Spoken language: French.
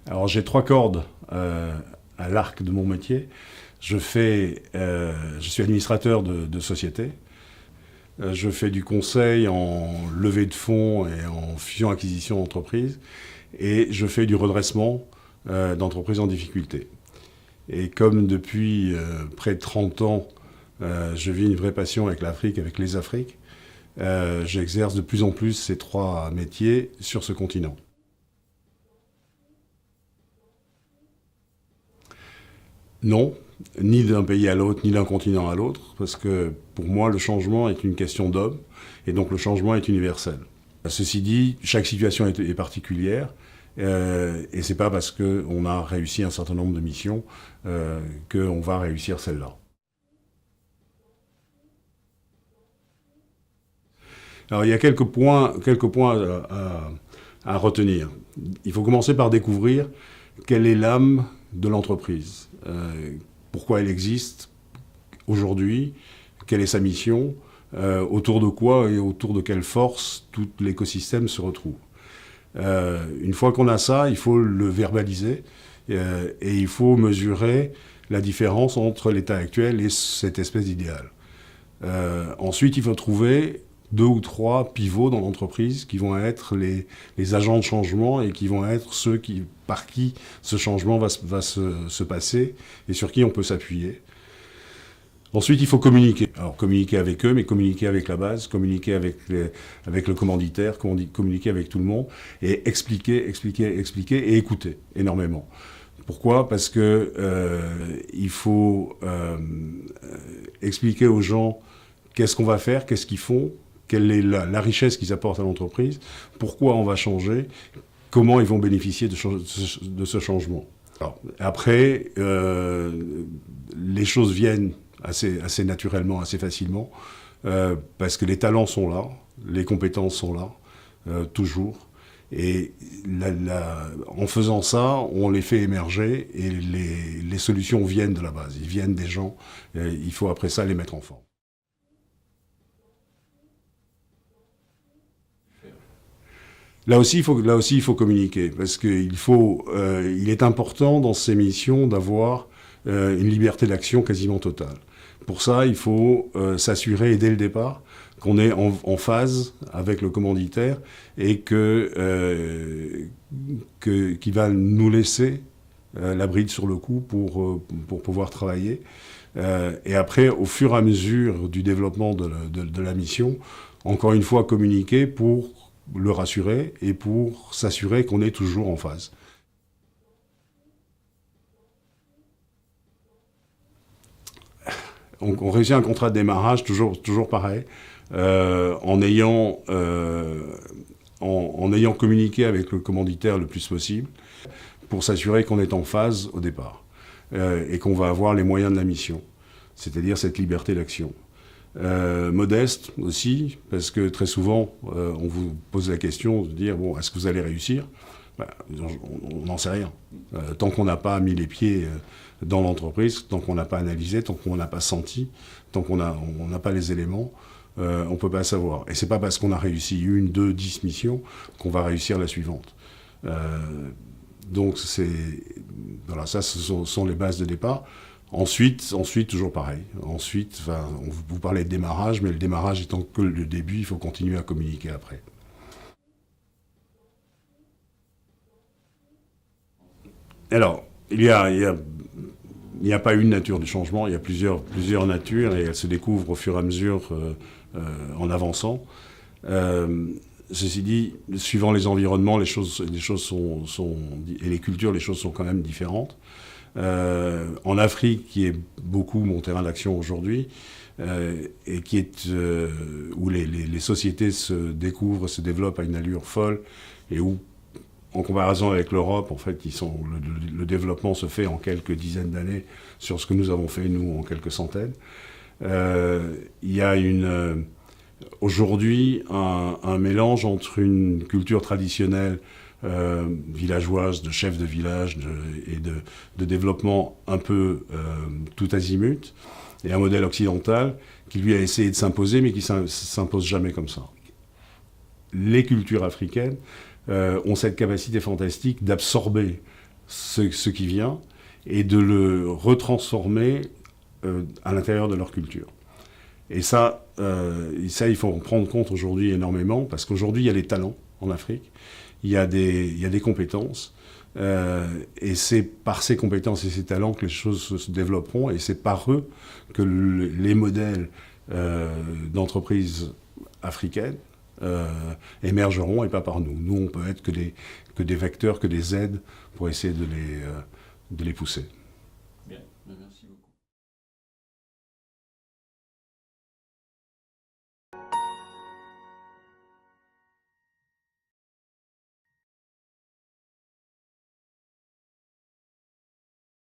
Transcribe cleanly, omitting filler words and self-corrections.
Alors j'ai 3 cordes à l'arc de mon métier. Je suis administrateur de société. Je fais du conseil en levée de fonds et en fusion-acquisition d'entreprises. Et je fais du redressement d'entreprises en difficulté. Et comme depuis près de 30 ans, je vis une vraie passion avec l'Afrique, avec les Afriques, j'exerce de plus en plus ces 3 métiers sur ce continent. Non, ni d'un pays à l'autre, ni d'un continent à l'autre, parce que pour moi, le changement est une question d'homme, et donc le changement est universel. Ceci dit, chaque situation est particulière, et c'est pas parce qu'on a réussi un certain nombre de missions qu'on va réussir celle-là. Alors il y a quelques points à retenir. Il faut commencer par découvrir quelle est l'âme de l'entreprise, pourquoi elle existe aujourd'hui, quelle est sa mission, autour de quoi et autour de quelle force tout l'écosystème se retrouve. Une fois qu'on a ça, il faut le verbaliser et il faut mesurer la différence entre l'état actuel et cette espèce d'idéal. Ensuite, il faut trouver 2 ou 3 pivots dans l'entreprise qui vont être les agents de changement et qui vont être ceux par qui ce changement va se passer et sur qui on peut s'appuyer. Ensuite, il faut communiquer. Alors, communiquer avec eux, mais communiquer avec la base, communiquer avec le commanditaire, communiquer avec tout le monde, et expliquer et écouter énormément. Pourquoi ? Parce que il faut expliquer aux gens qu'est-ce qu'on va faire, qu'est-ce qu'ils font, quelle est la richesse qu'ils apportent à l'entreprise, pourquoi on va changer, comment ils vont bénéficier de ce changement. Alors, après, les choses viennent assez naturellement, assez facilement, parce que les talents sont là, les compétences sont là, toujours. Et en faisant ça, on les fait émerger et les solutions viennent de la base, ils viennent des gens, il faut après ça les mettre en forme. Là aussi, il faut communiquer, parce qu'il est important dans ces missions d'avoir une liberté d'action quasiment totale. Pour ça, il faut s'assurer dès le départ qu'on est en phase avec le commanditaire et qu'il va nous laisser la bride sur le cou pour pouvoir travailler. Et après, au fur et à mesure du développement de la mission, encore une fois, communiquer pour le rassurer et pour s'assurer qu'on est toujours en phase. On réussit un contrat de démarrage toujours pareil, en ayant communiqué avec le commanditaire le plus possible pour s'assurer qu'on est en phase au départ et qu'on va avoir les moyens de la mission, c'est-à-dire cette liberté d'action. Modeste aussi, parce que très souvent, on vous pose la question de dire, bon, est-ce que vous allez réussir ? On n'en sait rien. Tant qu'on n'a pas mis les pieds dans l'entreprise, tant qu'on n'a pas analysé, tant qu'on n'a pas senti, tant qu'on n'a pas les éléments, on ne peut pas savoir. Et c'est pas parce qu'on a réussi 1, 2, 10 missions qu'on va réussir la suivante. Donc voilà, ça, ce sont les bases de départ. Ensuite, toujours pareil. Ensuite, vous parlez de démarrage, mais le démarrage étant que le début, il faut continuer à communiquer après. Alors, il n'y a pas une nature du changement, il y a plusieurs natures et elles se découvrent au fur et à mesure en avançant. Ceci dit, suivant les environnements, les choses et les cultures, les choses sont quand même différentes. En Afrique, qui est beaucoup mon terrain d'action aujourd'hui, et qui est où les sociétés se découvrent, se développent à une allure folle, et où, en comparaison avec l'Europe, en fait, le développement se fait en quelques dizaines d'années sur ce que nous avons fait, nous, en quelques centaines. Il y a aujourd'hui un mélange entre une culture traditionnelle villageoise, de chefs de village et de développement un peu tout azimut, et un modèle occidental qui lui a essayé de s'imposer, mais qui ne s'impose jamais comme ça. Les cultures africaines ont cette capacité fantastique d'absorber ce qui vient et de le retransformer à l'intérieur de leur culture. Et ça, il faut en prendre compte aujourd'hui énormément, parce qu'aujourd'hui, il y a des talents en Afrique, il y a des compétences, et c'est par ces compétences et ces talents que les choses se développeront, et c'est par eux que les modèles d'entreprises africaines émergeront, et pas par nous. Nous, on peut être que des vecteurs, que des aides pour essayer de les pousser.